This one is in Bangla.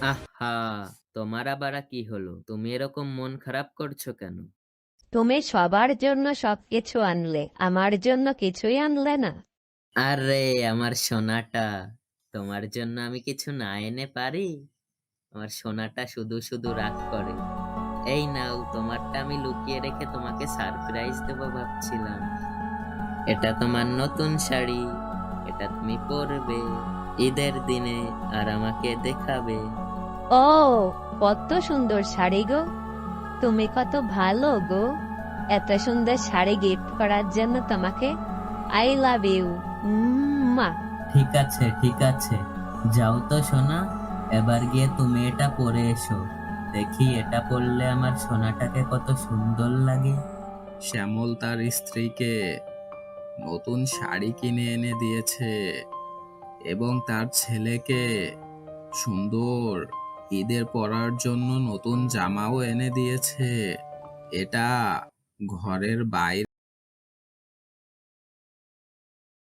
আহা! তোমার আবার কি হলো? তুমি এরকম মন খারাপ করছো কেন? তুমি সবার জন্য সবকিছু আনলে, আমার জন্য কিছুই আনলে না। আরে আমার সোনাটা, তোমার জন্য আমি কিছু না এনে পারি? আমার সোনাটা শুধু শুধু রাগ করে। এই নাও, তোমারটা আমি লুকিয়ে রেখে তোমাকে সারপ্রাইজ দেবো ভাবছিলাম। এটা তোমার নতুন শাড়ি, এটা তুমি পরবে ঈদের দিনে আর আমাকে দেখাবে। ও, কত সুন্দর শাড়ি গো! তুমি কত ভালো গো! এত সুন্দর শাড়ি গিফট করার জন্য তোমাকে আই লাভ ইউ। মা। ঠিক আছে ঠিক আছে, যাও তো সোনা, এবার গিয়ে তুমি এটা পরে এসো। দেখি এটা পরলে আমার সোনাটাকে কত সুন্দর লাগে। শ্যামল তার স্ত্রীকে নতুন শাড়ি কিনে এনে দিয়েছে এবং তার ছেলেকে সুন্দর ঈদের পরার জন্য নতুন জামাও এনে দিয়েছে। এটা ঘরের বাইরে